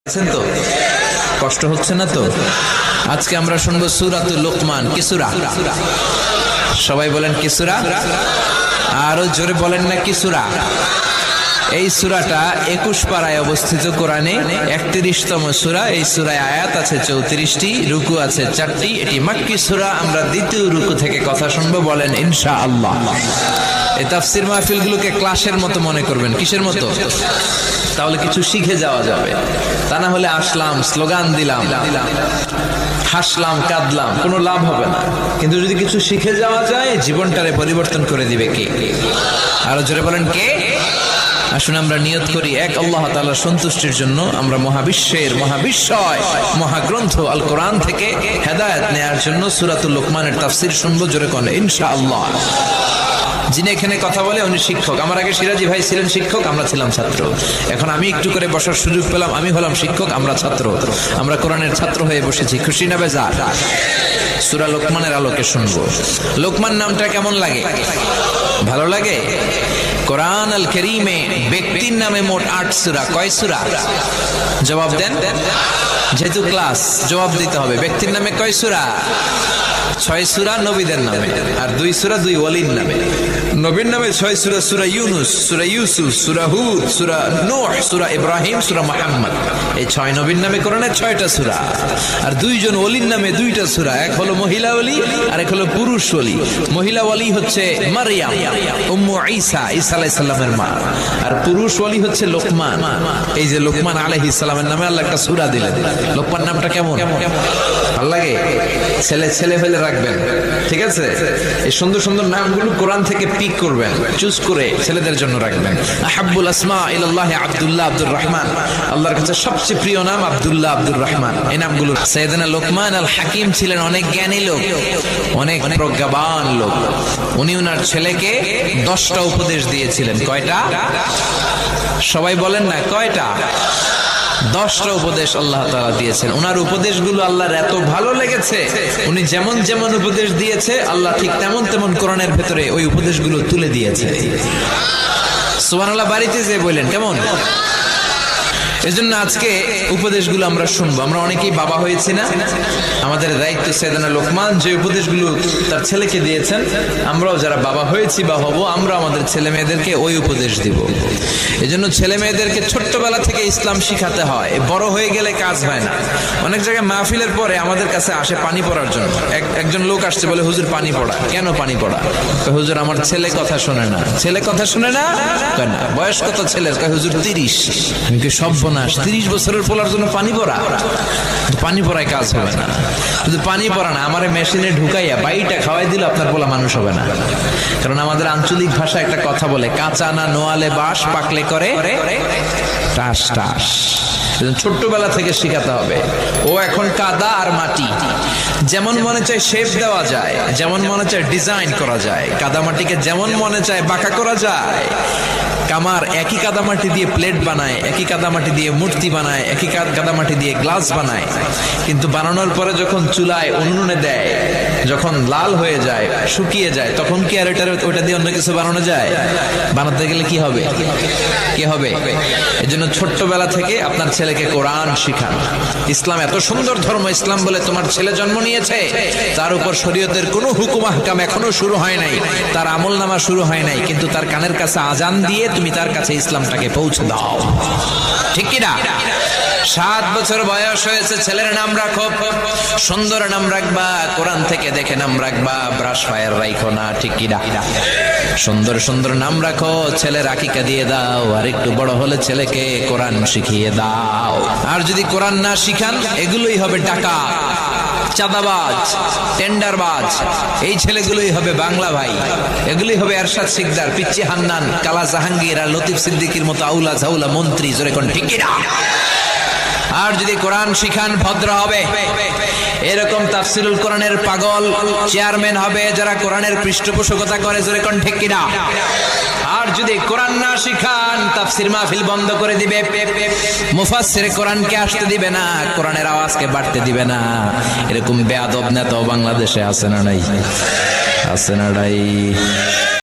আছেন তো? কষ্ট হচ্ছে না তো? আজকে আমরা শুনবো সূরাতুল লোকমান। কি সূরা? সবাই বলেন কি সূরা? আরো জোরে বলেন না কি সূরা? এই সূরাটা 21 পারায় অবস্থিত কোরআনে, 31তম সূরা। এই সূরায় আয়াত আছে 34টি, রুকু আছে 4টি। এটি মাক্কি সূরা। আমরা দ্বিতীয় রুকু থেকে কথা শুনবো, বলেন ইনশাআল্লাহ। এই তাফসীর মাহফিলগুলোকে ক্লাসের মতো মনে করবেন। কিসের মতো? তাহলে কিছু শিখে যাওয়া যাবে। তা না হলে আসলাম, স্লোগান দিলাম, হাসলাম, কাঁদলাম, কোনো লাভ হবে না। কিন্তু যদি কিছু শিখে যাওয়া যায়, জীবনটারে পরিবর্তন করে দিবে কে? আরো জোরে বলেন কে? আসুন আমরা নিয়ত করি এক আল্লাহ তাআলার সন্তুষ্টির জন্য আমরা মহাবিশ্বের মহাবিশ্বয় মহাগ্রন্থ আল কোরআন থেকে হেদায়েত নেয়ার জন্য সূরাতুল লোকমানের তাফসীর শুনবো। জোরে কোন ইনশাআল্লাহ। যিনি এখানে কথা বলে উনি শিক্ষক। আমার আগে সিরাজি ভাই ছিলেন শিক্ষক, আমরা ছিলাম ছাত্র। এখন আমি একটু করে বসার সুযোগ পেলাম, আমি হলাম শিক্ষক, আমরা ছাত্র। আমরা কোরআনের ছাত্র হয়ে বসেছি। খুশি না বেজার? সূরা লোকমানের আলোকে শুনবো। লোকমান নামটা কেমন লাগে? ভালো লাগে? কোরআন আল কারীমে ব্যক্তির নামে মোট 8 সূরা। কয় সূরা? জবাব দেন। যেহেতু ক্লাস, জবাব দিতে হবে। ব্যক্তির নামে কয় সূরা? 6 সূরা নবীদের নামে, আর 2 সূরা 2 ওয়ালির নামে। নবীর নামে 6 সূরা: সূরা ইউনুস, সূরা ইউসুফ, সূরা হুদ, সূরা নূহ, সূরা ইব্রাহিম, সূরা মুহাম্মদ। এই 6 নবীর নামে কোরআনে 6টা সূরা। আর 2 জন ওলির নামে 2টা সূরা। এক হলো মহিলা ওলি, আর এক হলো পুরুষ ওলি। মহিলা ওলি হচ্ছে মারইয়াম, উম্মু ঈসা, ঈসা আলাইহিস সালামের মা। আর পুরুষ ওলি হচ্ছে লোকমান। এই যে লোকমান আলাইহিস সালামের নামে আল্লাহ একটা সূরা দিলেন। লোকমান নামটা কেমন? ভালো লাগে? ছেলে ছেলে ফেলে রাখবেন, ঠিক আছে? এই সুন্দর সুন্দর নামগুলো কোরআন থেকে পিক করবেন, চুজ করে ছেলেদের জন্য রাখবেন। আহাব্বুল আসমা ইলাল্লাহি আব্দুল্লাহ, আব্দুর রহমান। আল্লাহর কাছে সবচেয়ে প্রিয় নাম আব্দুল্লাহ, আব্দুর রহমান। এই নামগুলো। সাইয়েদনা লোকমান আল হাকিম ছিলেন অনেক জ্ঞানী লোক, অনেক প্রজ্ঞাবান লোক। উনি ওনার ছেলেকে 10টা উপদেশ দিয়েছিলেন। কয়টা? সবাই বলেন না কয়টা? 10টা উপদেশ আল্লাহ তাআলা দিয়েছেন। ওনার উপদেশগুলো আল্লাহর এত ভালো লেগেছে, উনি যেমন যেমন উপদেশ দিয়েছে আল্লাহ ঠিক তেমন তেমন কোরআনের ভেতরে ওই উপদেশগুলো তুলে দিয়েছে। সুবহানাল্লাহ। বাড়িতে যে বললেন কেমন? এজন্য আজকে উপদেশগুলো আমরা শুনবো। আমরা অনেকেই বাবা হয়েছি না? আমাদের দায়িত্ব সাইয়েদনা লোকমান যে উপদেশগুলো তার ছেলেকে দিয়েছেন, আমরাও যারা বাবা হয়েছি বা হব, আমরা আমাদের ছেলে মেয়েদেরকে ওই উপদেশ দিব। এজন্য ছেলে মেয়েদেরকে ছোট্টবেলা থেকে ইসলাম শিখাতে হয়। বড় হয়ে গেলে কাজ হয় না। অনেক জায়গায় মাহফিলের পরে আমাদের কাছে আসে পানি পড়ার জন্য। একজন লোক আসছে, বলে হুজুর পানি পড়া। কেন পানি পড়া? হুজুর আমার ছেলে কথা শোনে না। ছেলে কথা শোনে না? কেন? বয়স কত ছেলের? হুজুর 30। আমি কি সব 30 বছরের পোলার জন্য পানি পড়া? পানি পড়ায় কাজ হবে না। শুধু পানি পড়া না, আমারে মেশিনে ঢুকাইয়া বাইটা খাওয়াই দিল আপনার পোলা মানুষ হবে না। কারণ আমাদের আঞ্চলিক ভাষা একটা কথা বলে, কাঁচা না নোয়ালে বাঁশ, পাকলে করে টাস টাস। ছোট্টবেলা থেকে শিখাতে হবে। ও এখন কাদা আর মাটি, যেমন মনে চায় শেপ দেওয়া যায়, যেমন মনে চায় ডিজাইন করা যায়। কাদা মাটিকে যেমন মনে চায় বাঁকা করা যায়। কামার একই কাদামাটি দিয়ে প্লেট বানায়, একই কাদামাটি দিয়ে মূর্তি বানায়, একই কাদামাটি দিয়ে গ্লাস বানায়। কিন্তু বানানোর পরে যখন চুলায় উনুনে দেয়, যখন লাল হয়ে যায়, শুকিয়ে যায়, তখন কি আর ওটা দিয়ে অন্য কিছু বানানো যায়? বানাতে গেলে কি হবে? কি হবে? এজন্য ছোট্টবেলা থেকে আপনার ছেলেকে কোরআন শিখান। ইসলাম এত সুন্দর ধর্ম। ইসলাম বলে তোমার ছেলে জন্ম নিয়েছে, তার উপর শরীয়তের কোনো হুকুম আহকাম এখনো শুরু হয় নাই, তার আমলনামা শুরু হয় নাই, কিন্তু তার কানের কাছে আজান দিয়ে তুমি তার কাছে ইসলামটাকে পৌঁছে দাও। ঠিক কি না? 7 বছর বয়স হয়েছে, ছেলের নাম রাখো, সুন্দর নাম রাখবা, কোরআন থেকে দেখে নাম রাখবা, ব্রাশ ফায়ার রাখো না। ঠিক কি না? সুন্দর সুন্দর নাম রাখো, ছেলের আকিকা দিয়ে দাও। আর একটু বড় হলে ছেলেকে কোরআন শিখিয়ে দাও। আর যদি কোরআন না শিখান, এগুলোই হবে ডাকাত, চাঁদাবাজ, টেন্ডারবাজ। এই ছেলেগুলোই হবে বাংলা ভাই। এগুলোই হবে এরশাদ শিকদার, পিচ্চি হান্নান, কালা জাহাঙ্গীর আর লতিফ সিদ্দিকীর মতো আউলা ঝাউলা মন্ত্রী। জোরে কোন ঠিক কি না? আর যদি কোরআন শিখান, ভদ্র হবে। এরকম তাফসিরুল কোরআনের পাগল চেয়ারম্যান হবে যারা কোরআনের পৃষ্ঠপোষকতা করে। জোরে কোন ঠিক কি না? আর যদি কোরআন না শিখান, তাফসির মাহফিল বন্ধ করে দিবে, মুফাসসিরে কোরআনকে আসতে দিবে না, কোরআনের আওয়াজকে বাড়তে দিবে না। এরকম বেয়াদব নেতাও বাংলাদেশে আছে না নাই? আছে না নাই?